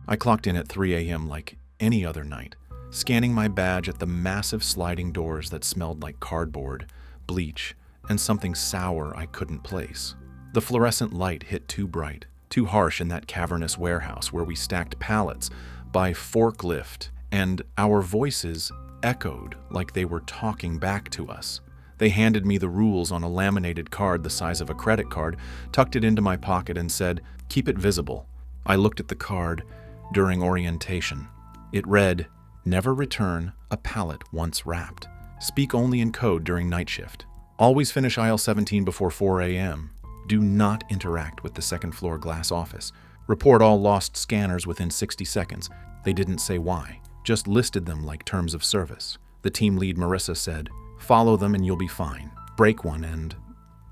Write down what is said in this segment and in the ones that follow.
I clocked in at 3 a.m. like any other night, scanning my badge at the massive sliding doors that smelled like cardboard, bleach, and something sour I couldn't place. The fluorescent light hit too bright, too harsh in that cavernous warehouse where we stacked pallets by forklift, and our voices echoed like they were talking back to us. They handed me the rules on a laminated card the size of a credit card, tucked it into my pocket, and said, "Keep it visible." I looked at the card during orientation. It read, "Never return a pallet once wrapped. Speak only in code during night shift. Always finish aisle 17 before 4 a.m. Do not interact with the second floor glass office. Report all lost scanners within 60 seconds. They didn't say why, just listed them like terms of service. The team lead, Marissa, said, "Follow them and you'll be fine. Break one and..."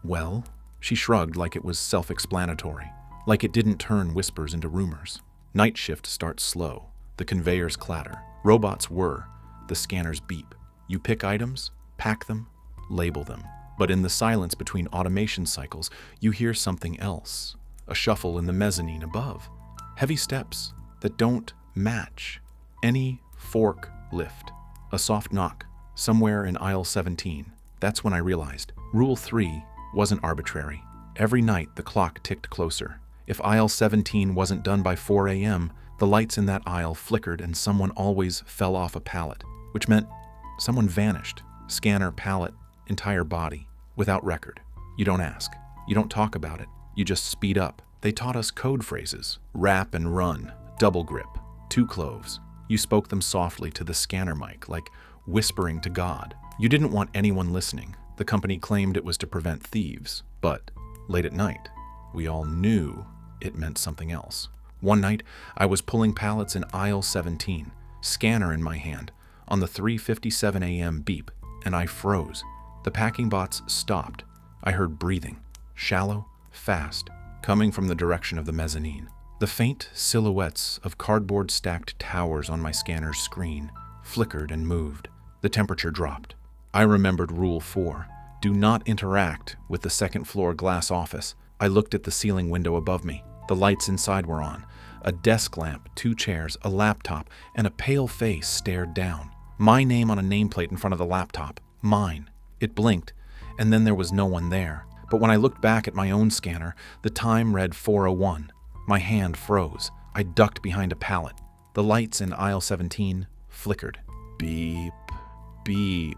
Well, she shrugged like it was self-explanatory, like it didn't turn whispers into rumors. Night shift starts slow. The conveyors clatter. Robots whir. The scanners beep. You pick items, pack them, label them. But in the silence between automation cycles, you hear something else. A shuffle in the mezzanine above. Heavy steps that don't match any fork lift. A soft knock somewhere in aisle 17. That's when I realized Rule 3 wasn't arbitrary. Every night the clock ticked closer. If aisle 17 wasn't done by 4 a.m., the lights in that aisle flickered and someone always fell off a pallet, which meant someone vanished. Scanner, pallet, entire body, without record. You don't ask. You don't talk about it. You just speed up. They taught us code phrases. Wrap and run. Double grip. 2 cloves. You spoke them softly to the scanner mic, like whispering to God. You didn't want anyone listening. The company claimed it was to prevent thieves. But late at night, we all knew it meant something else. One night, I was pulling pallets in aisle 17, scanner in my hand, on the 3:57 a.m. beep, and I froze. The packing bots stopped. I heard breathing, shallow, fast, coming from the direction of the mezzanine. The faint silhouettes of cardboard-stacked towers on my scanner's screen flickered and moved. The temperature dropped. I remembered Rule 4. Do not interact with the second-floor glass office. I looked at the ceiling window above me. The lights inside were on. A desk lamp, 2 chairs, a laptop, and a pale face stared down. My name on a nameplate in front of the laptop. Mine. It blinked, and then there was no one there. But when I looked back at my own scanner, the time read 4:01. My hand froze. I ducked behind a pallet. The lights in aisle 17 flickered. Beep, beep.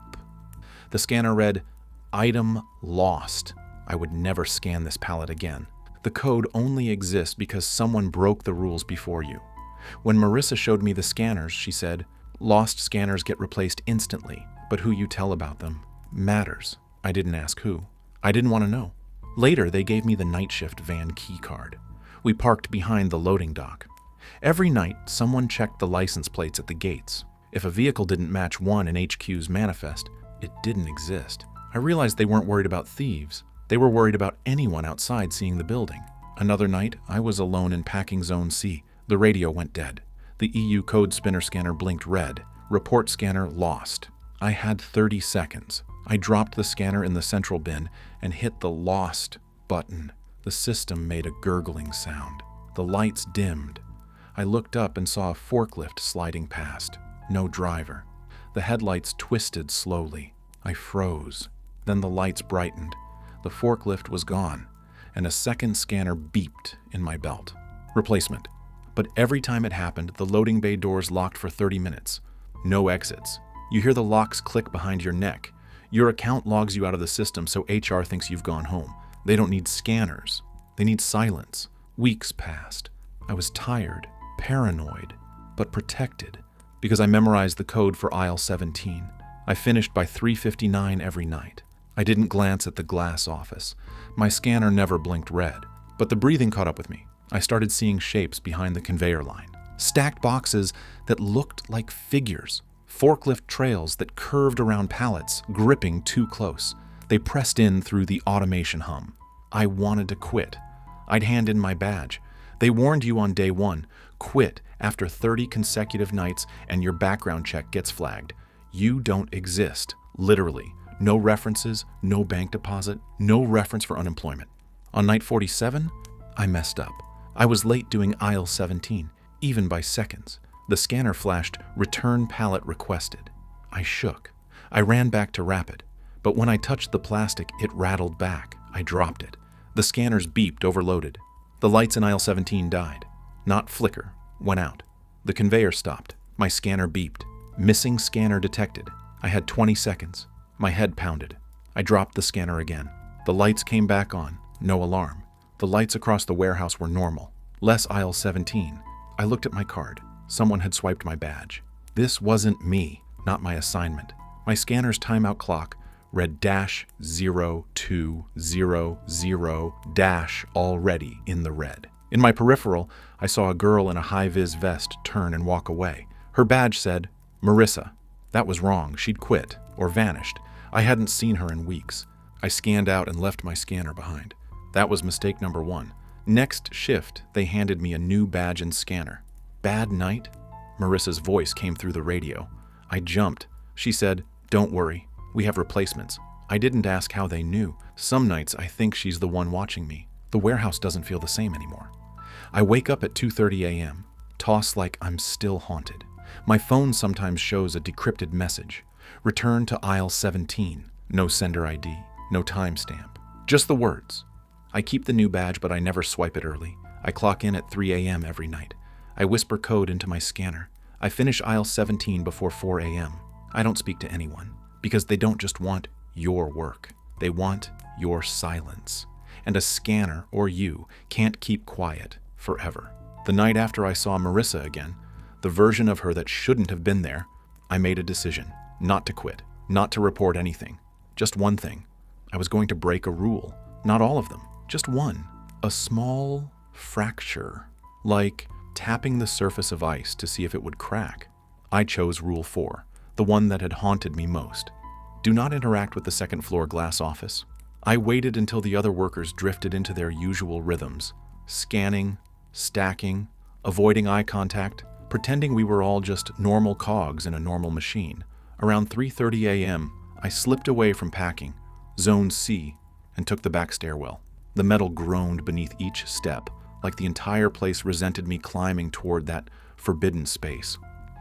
The scanner read, "Item lost. I would never scan this pallet again." The code only exists because someone broke the rules before you. When Marissa showed me the scanners, she said, "Lost scanners get replaced instantly, but who you tell about them matters." I didn't ask who. I didn't want to know. Later, they gave me the night shift van key card. We parked behind the loading dock. Every night, someone checked the license plates at the gates. If a vehicle didn't match one in HQ's manifest, it didn't exist. I realized they weren't worried about thieves. They were worried about anyone outside seeing the building. Another night, I was alone in packing zone C. The radio went dead. The EU code spinner scanner blinked red. Report scanner lost. I had 30 seconds. I dropped the scanner in the central bin and hit the lost button. The system made a gurgling sound. The lights dimmed. I looked up and saw a forklift sliding past. No driver. The headlights twisted slowly. I froze. Then the lights brightened. The forklift was gone, and a second scanner beeped in my belt. Replacement. But every time it happened, the loading bay doors locked for 30 minutes. No exits. You hear the locks click behind your neck. Your account logs you out of the system, so HR thinks you've gone home. They don't need scanners. They need silence. Weeks passed. I was tired, paranoid, but protected, because I memorized the code for aisle 17. I finished by 3:59 every night. I didn't glance at the glass office. My scanner never blinked red, but the breathing caught up with me. I started seeing shapes behind the conveyor line. Stacked boxes that looked like figures. Forklift trails that curved around pallets, gripping too close. They pressed in through the automation hum. I wanted to quit. I'd hand in my badge. They warned you on day 1, quit after 30 consecutive nights and your background check gets flagged. You don't exist, literally. No references, no bank deposit, no reference for unemployment. On night 47, I messed up. I was late doing aisle 17. even by seconds. The scanner flashed, "Return pallet requested." I shook. I ran back to Rapid, but when I touched the plastic, it rattled back. I dropped it. The scanners beeped, overloaded. The lights in aisle 17 died. Not flicker, went out. The conveyor stopped. My scanner beeped. Missing scanner detected. I had 20 seconds. My head pounded. I dropped the scanner again. The lights came back on. No alarm. The lights across the warehouse were normal. Less aisle 17. I looked at my card. Someone had swiped my badge. This wasn't me, not my assignment. My scanner's timeout clock read -0200- already in the red. In my peripheral, I saw a girl in a high-vis vest turn and walk away. Her badge said, Marissa. That was wrong. She'd quit, or vanished. I hadn't seen her in weeks. I scanned out and left my scanner behind. That was mistake number 1. Next shift, they handed me a new badge and scanner. Bad night? Marissa's voice came through the radio. I jumped. She said, "Don't worry. We have replacements." I didn't ask how they knew. Some nights I think she's the one watching me. The warehouse doesn't feel the same anymore. I wake up at 2:30 a.m., toss like I'm still haunted. My phone sometimes shows a decrypted message. Return to aisle 17. No sender ID, no timestamp. Just the words. I keep the new badge, but I never swipe it early. I clock in at 3 a.m. every night. I whisper code into my scanner. I finish aisle 17 before 4 a.m. I don't speak to anyone, because they don't just want your work. They want your silence. And a scanner, or you, can't keep quiet forever. The night after I saw Marissa again, the version of her that shouldn't have been there, I made a decision not to quit, not to report anything. Just one thing. I was going to break a rule. Not all of them, just one. A small fracture, like tapping the surface of ice to see if it would crack. I chose Rule 4, the one that had haunted me most. Do not interact with the second-floor glass office. I waited until the other workers drifted into their usual rhythms, scanning, stacking, avoiding eye contact, pretending we were all just normal cogs in a normal machine. Around 3:30 a.m., I slipped away from packing, Zone C, and took the back stairwell. The metal groaned beneath each step, like the entire place resented me climbing toward that forbidden space.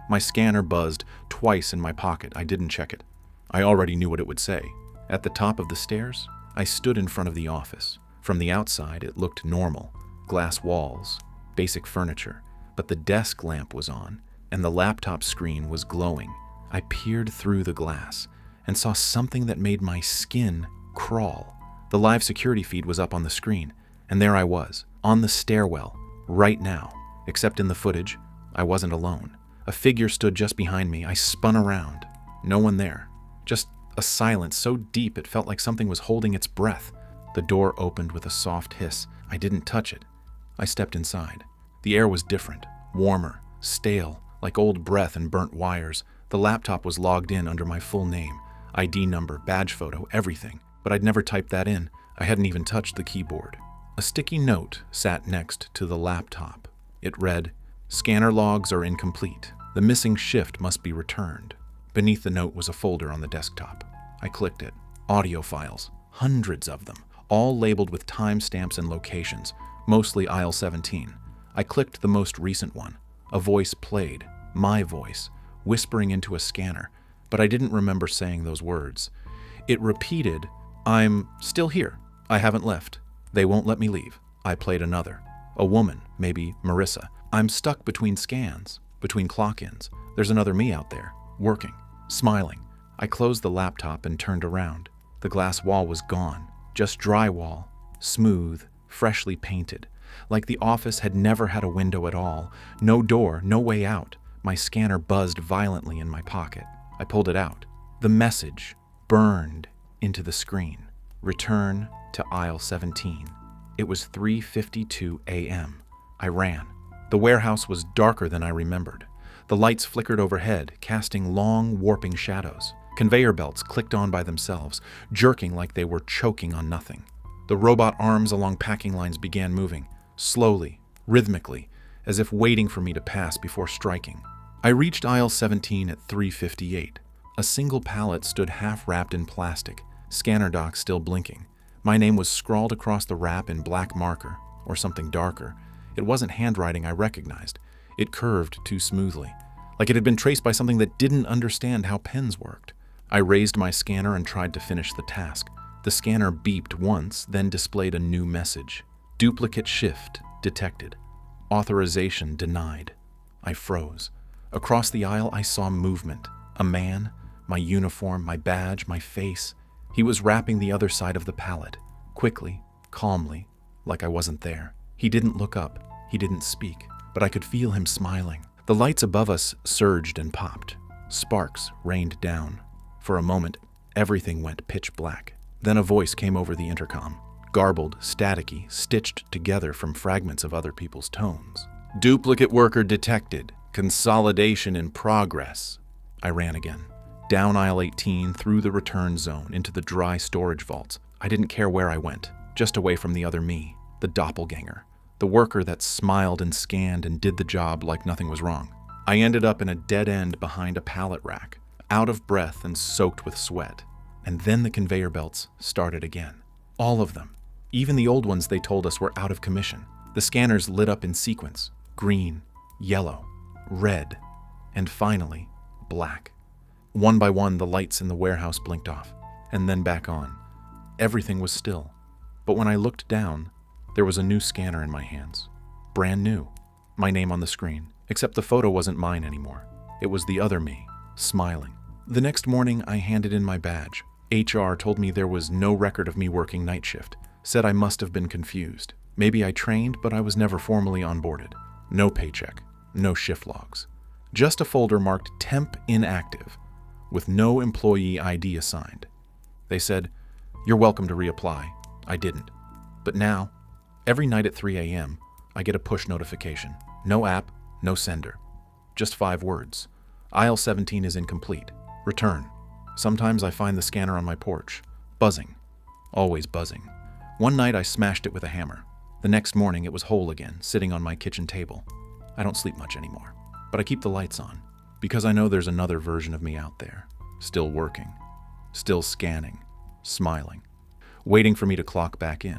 My scanner buzzed twice in my pocket. I didn't check it. I already knew what it would say. At the top of the stairs, I stood in front of the office. From the outside, it looked normal. Glass walls, basic furniture, but the desk lamp was on, and the laptop screen was glowing. I peered through the glass and saw something that made my skin crawl. The live security feed was up on the screen, and there I was, on the stairwell, right now. Except in the footage, I wasn't alone. A figure stood just behind me. I spun around. No one there. Just a silence so deep it felt like something was holding its breath. The door opened with a soft hiss. I didn't touch it. I stepped inside. The air was different, warmer, stale, like old breath and burnt wires. The laptop was logged in under my full name, ID number, badge photo, everything. But I'd never typed that in. I hadn't even touched the keyboard. A sticky note sat next to the laptop. It read, "Scanner logs are incomplete. The missing shift must be returned." Beneath the note was a folder on the desktop. I clicked it. Audio files, hundreds of them, all labeled with timestamps and locations, mostly aisle 17. I clicked the most recent one. A voice played, my voice, whispering into a scanner, but I didn't remember saying those words. It repeated, "I'm still here. I haven't left. They won't let me leave." I played another. A woman, maybe Marissa. "I'm stuck between scans, between clock-ins. There's another me out there, working, smiling." I closed the laptop and turned around. The glass wall was gone, just drywall, smooth, freshly painted, like the office had never had a window at all. No door, no way out. My scanner buzzed violently in my pocket. I pulled it out. The message burned into the screen. Return to aisle 17. It was 3:52 a.m. I ran. The warehouse was darker than I remembered. The lights flickered overhead, casting long, warping shadows. Conveyor belts clicked on by themselves, jerking like they were choking on nothing. The robot arms along packing lines began moving, slowly, rhythmically, as if waiting for me to pass before striking. I reached aisle 17 at 3:58. A single pallet stood half-wrapped in plastic, scanner dock still blinking. My name was scrawled across the wrap in black marker, or something darker. It wasn't handwriting I recognized. It curved too smoothly, like it had been traced by something that didn't understand how pens worked. I raised my scanner and tried to finish the task. The scanner beeped once, then displayed a new message. Duplicate shift detected. Authorization denied. I froze. Across the aisle, I saw movement. A man, my uniform, my badge, my face. He was wrapping the other side of the pallet, quickly, calmly, like I wasn't there. He didn't look up. He didn't speak, but I could feel him smiling. The lights above us surged and popped. Sparks rained down. For a moment, everything went pitch black. Then a voice came over the intercom, garbled, staticky, stitched together from fragments of other people's tones. Duplicate worker detected. Consolidation in progress. I ran again. Down aisle 18, through the return zone, into the dry storage vaults. I didn't care where I went, just away from the other me, the doppelganger, the worker that smiled and scanned and did the job like nothing was wrong. I ended up in a dead end behind a pallet rack, out of breath and soaked with sweat. And then the conveyor belts started again. All of them. Even the old ones they told us were out of commission. The scanners lit up in sequence. Green, yellow, red, and finally, black. One by one, the lights in the warehouse blinked off, and then back on. Everything was still. But when I looked down, there was a new scanner in my hands. Brand new. My name on the screen, except the photo wasn't mine anymore. It was the other me, smiling. The next morning, I handed in my badge. HR told me there was no record of me working night shift, said I must have been confused. Maybe I trained, but I was never formally onboarded. No paycheck, no shift logs. Just a folder marked temp inactive, with no employee ID assigned. They said, "You're welcome to reapply." I didn't. But now, every night at 3 a.m., I get a push notification. No app, no sender. Just 5 words. Aisle 17 is incomplete. Return. Sometimes I find the scanner on my porch. Buzzing. Always buzzing. One night I smashed it with a hammer. The next morning it was whole again, sitting on my kitchen table. I don't sleep much anymore, but I keep the lights on, because I know there's another version of me out there, still working, still scanning, smiling, waiting for me to clock back in.